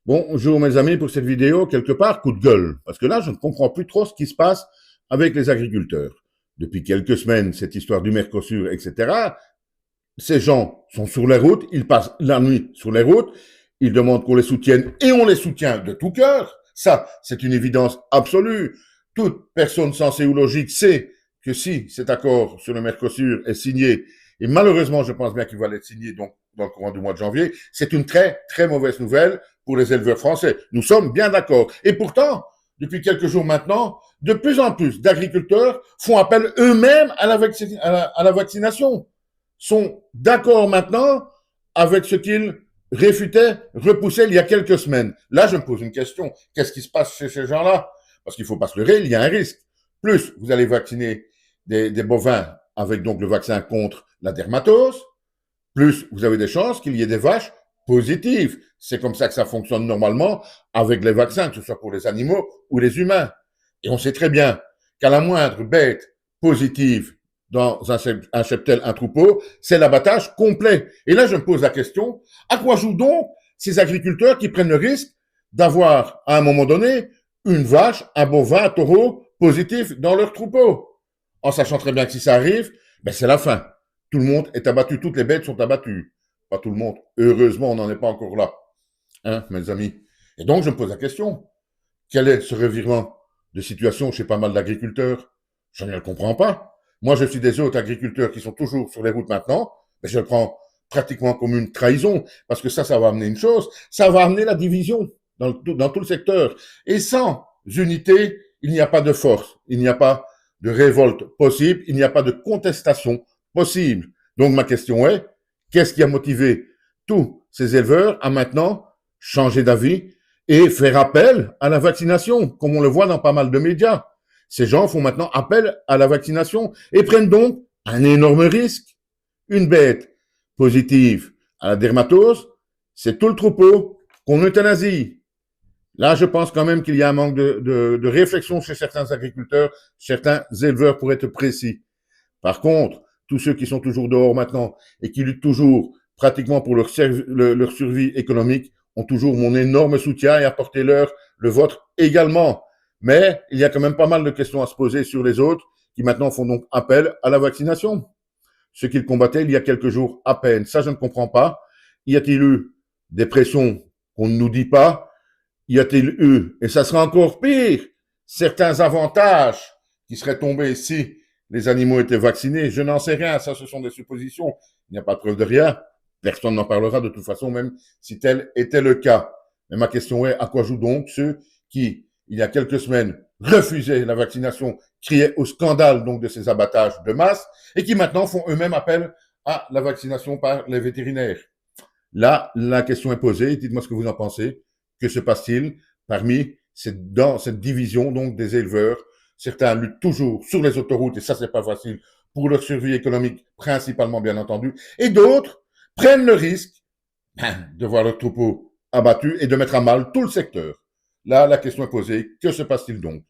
Bonjour mes amis pour cette vidéo, quelque part coup de gueule, parce que là je ne comprends plus trop ce qui se passe avec les agriculteurs. Depuis quelques semaines, cette histoire du Mercosur, etc., ces gens sont sur les routes, ils passent la nuit sur les routes, ils demandent qu'on les soutienne et on les soutient de tout cœur. Ça, c'est une évidence absolue. Toute personne sensée ou logique sait que si cet accord sur le Mercosur est signé, et malheureusement je pense bien qu'il va l'être signé donc dans le courant du mois de janvier, c'est une très très mauvaise nouvelle pour les éleveurs français. Nous sommes bien d'accord. Et pourtant, depuis quelques jours maintenant, de plus en plus d'agriculteurs font appel eux-mêmes à la vaccination, sont d'accord maintenant avec ce qu'ils réfutaient, repoussaient il y a quelques semaines. Là, je me pose une question. Qu'est-ce qui se passe chez ces gens-là? Parce qu'il ne faut pas se leurrer, il y a un risque. Plus vous allez vacciner des bovins avec donc le vaccin contre la dermatose, plus vous avez des chances qu'il y ait des vaches positives. C'est comme ça que ça fonctionne normalement avec les vaccins, que ce soit pour les animaux ou les humains. Et on sait très bien qu'à la moindre bête positive dans un cheptel, un troupeau, c'est l'abattage complet. Et là, je me pose la question, à quoi jouent donc ces agriculteurs qui prennent le risque d'avoir, à un moment donné, une vache, un bovin, un taureau positif dans leur troupeau? En sachant très bien que si ça arrive, ben c'est la fin. Tout le monde est abattu, toutes les bêtes sont abattues. Pas tout le monde. Heureusement, on n'en est pas encore là. Hein, mes amis? Et donc, je me pose la question. Quel est ce revirement de situation chez pas mal d'agriculteurs? Je ne le comprends pas. Moi, je suis des autres agriculteurs qui sont toujours sur les routes maintenant, mais je le prends pratiquement comme une trahison, parce que ça va amener une chose, ça va amener la division dans tout le secteur. Et sans unité, il n'y a pas de force, il n'y a pas de révolte possible, il n'y a pas de contestation possible. Donc ma question est, qu'est-ce qui a motivé tous ces éleveurs à maintenant changer d'avis et faire appel à la vaccination, comme on le voit dans pas mal de médias? Ces gens font maintenant appel à la vaccination et prennent donc un énorme risque. Une bête positive à la dermatose, c'est tout le troupeau qu'on euthanasie. Là, je pense quand même qu'il y a un manque de réflexion chez certains agriculteurs, certains éleveurs pour être précis. Par contre, tous ceux qui sont toujours dehors maintenant et qui luttent toujours pratiquement pour leur survie économique ont toujours mon énorme soutien et apportez-leur le vôtre également. Mais il y a quand même pas mal de questions à se poser sur les autres qui maintenant font donc appel à la vaccination. Ce qu'ils combattaient il y a quelques jours à peine. Ça, je ne comprends pas. Y a-t-il eu des pressions qu'on ne nous dit pas? Y a-t-il eu, et ça sera encore pire, certains avantages qui seraient tombés si les animaux étaient vaccinés? Je n'en sais rien, ça ce sont des suppositions. Il n'y a pas de preuve de rien. Personne n'en parlera de toute façon, même si tel était le cas. Mais ma question est, à quoi jouent donc ceux qui, il y a quelques semaines, refusaient la vaccination, criaient au scandale donc de ces abattages de masse, et qui maintenant font eux-mêmes appel à la vaccination par les vétérinaires? Là, la question est posée. Dites-moi ce que vous en pensez. Que se passe-t-il dans cette division donc des éleveurs? Certains luttent toujours sur les autoroutes et ça c'est pas facile pour leur survie économique principalement bien entendu. Et d'autres prennent le risque de voir leur troupeau abattu et de mettre à mal tout le secteur. Là, la question est posée. Que se passe-t-il donc?